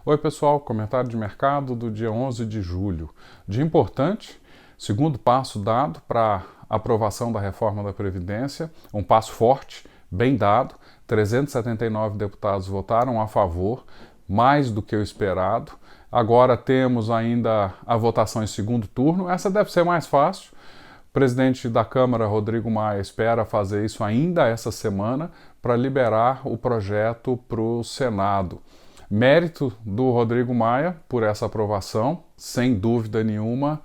Oi pessoal, comentário de mercado do dia 11 de julho. Dia importante, segundo passo dado para a aprovação da reforma da Previdência, um passo forte, bem dado, 379 deputados votaram a favor, mais do que o esperado. Agora temos ainda a votação em segundo turno, essa deve ser mais fácil. O presidente da Câmara, Rodrigo Maia, espera fazer isso ainda essa semana para liberar o projeto para o Senado. Mérito do Rodrigo Maia por essa aprovação, sem dúvida nenhuma,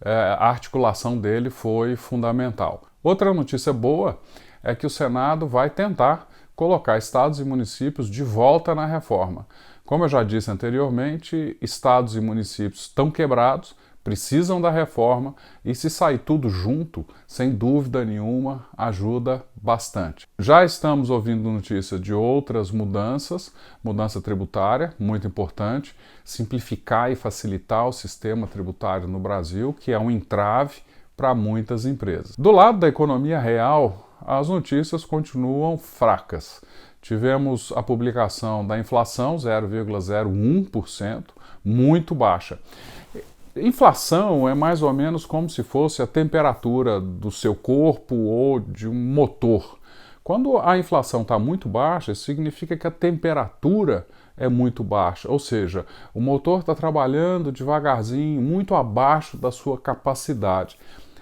a articulação dele foi fundamental. Outra notícia boa é que o Senado vai tentar colocar estados e municípios de volta na reforma. Como eu já disse anteriormente, estados e municípios estão quebrados, precisam da reforma e se sair tudo junto, sem dúvida nenhuma, ajuda bastante. Já estamos ouvindo notícias de outras mudanças, mudança tributária, muito importante, simplificar e facilitar o sistema tributário no Brasil, que é um entrave para muitas empresas. Do lado da economia real, as notícias continuam fracas. Tivemos a publicação da inflação, 0,01%, muito baixa. Inflação é mais ou menos como se fosse a temperatura do seu corpo ou de um motor. Quando a inflação está muito baixa, isso significa que a temperatura é muito baixa, ou seja, o motor está trabalhando devagarzinho, muito abaixo da sua capacidade.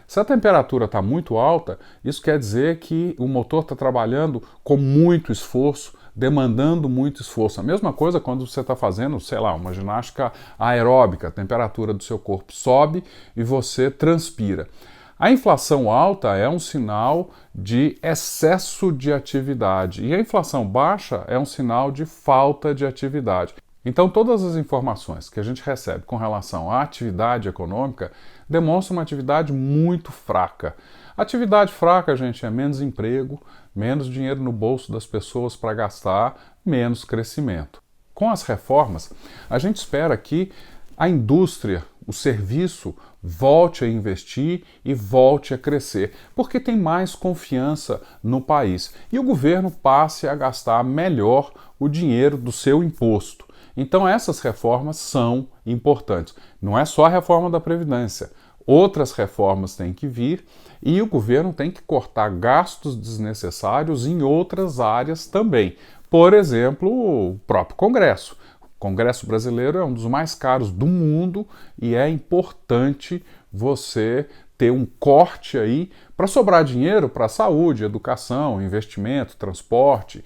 Se a temperatura está muito alta, isso quer dizer que o motor está trabalhando com muito esforço, demandando muito esforço. A mesma coisa quando você está fazendo, sei lá, uma ginástica aeróbica, a temperatura do seu corpo sobe e você transpira. A inflação alta é um sinal de excesso de atividade e a inflação baixa é um sinal de falta de atividade. Então, todas as informações que a gente recebe com relação à atividade econômica demonstram uma atividade muito fraca. Atividade fraca, gente, é menos emprego, menos dinheiro no bolso das pessoas para gastar, menos crescimento. Com as reformas, a gente espera que a indústria, o serviço, volte a investir e volte a crescer, porque tem mais confiança no país. E o governo passe a gastar melhor o dinheiro do seu imposto. Então essas reformas são importantes. Não é só a reforma da Previdência. Outras reformas têm que vir e o governo tem que cortar gastos desnecessários em outras áreas também. Por exemplo, o próprio Congresso. O Congresso brasileiro é um dos mais caros do mundo e é importante você ter um corte aí para sobrar dinheiro para saúde, educação, investimento, transporte.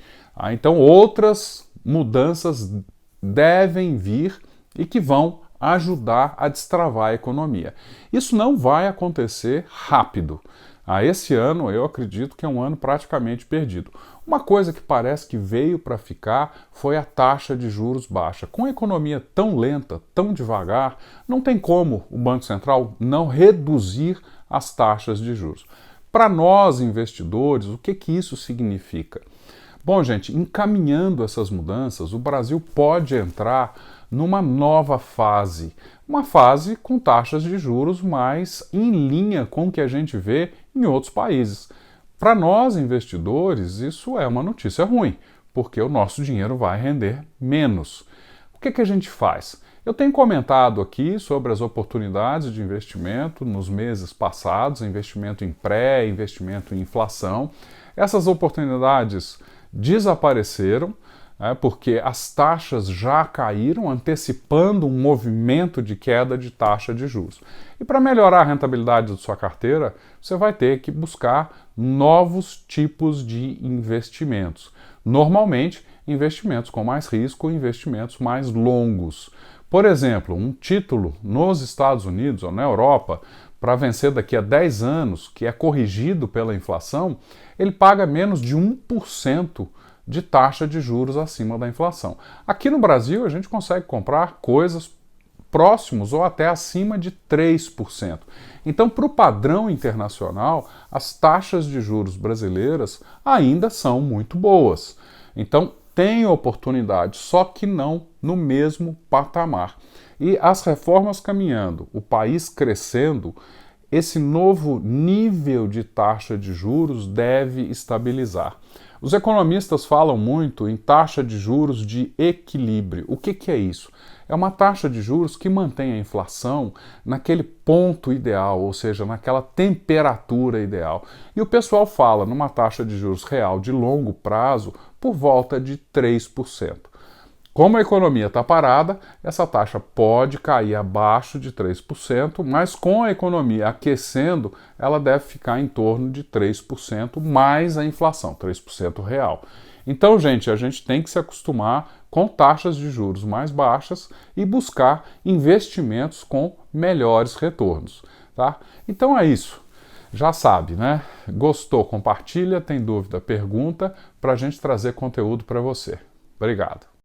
Então outras mudanças devem vir e que vão ajudar a destravar a economia. Isso não vai acontecer rápido. Esse ano eu acredito que é um ano praticamente perdido. Uma coisa que parece que veio para ficar foi a taxa de juros baixa. Com a economia tão lenta, tão devagar, não tem como o Banco Central não reduzir as taxas de juros. Para nós investidores, o que isso significa? Bom, gente, encaminhando essas mudanças, o Brasil pode entrar numa nova fase. Uma fase com taxas de juros mais em linha com o que a gente vê em outros países. Para nós, investidores, isso é uma notícia ruim, porque o nosso dinheiro vai render menos. O que a gente faz? Eu tenho comentado aqui sobre as oportunidades de investimento nos meses passados, investimento em pré, investimento em inflação. Essas oportunidades desapareceram, porque as taxas já caíram, antecipando um movimento de queda de taxa de juros. E para melhorar a rentabilidade da sua carteira, você vai ter que buscar novos tipos de investimentos. Normalmente, investimentos com mais risco, investimentos mais longos. Por exemplo, um título nos Estados Unidos ou na Europa, para vencer daqui a 10 anos, que é corrigido pela inflação, ele paga menos de 1% de taxa de juros acima da inflação. Aqui no Brasil, a gente consegue comprar coisas próximos ou até acima de 3%. Então, para o padrão internacional, as taxas de juros brasileiras ainda são muito boas. Então, tem oportunidade, só que não no mesmo patamar. E as reformas caminhando, o país crescendo, esse novo nível de taxa de juros deve estabilizar. Os economistas falam muito em taxa de juros de equilíbrio. O que é isso? É uma taxa de juros que mantém a inflação naquele ponto ideal, ou seja, naquela temperatura ideal. E o pessoal fala numa taxa de juros real de longo prazo por volta de 3%. Como a economia está parada, essa taxa pode cair abaixo de 3%, mas com a economia aquecendo, ela deve ficar em torno de 3% mais a inflação, 3% real. Então, gente, a gente tem que se acostumar com taxas de juros mais baixas e buscar investimentos com melhores retornos, tá? Então é isso. Já sabe, né? Gostou? Compartilha, tem dúvida, pergunta, para a gente trazer conteúdo para você. Obrigado.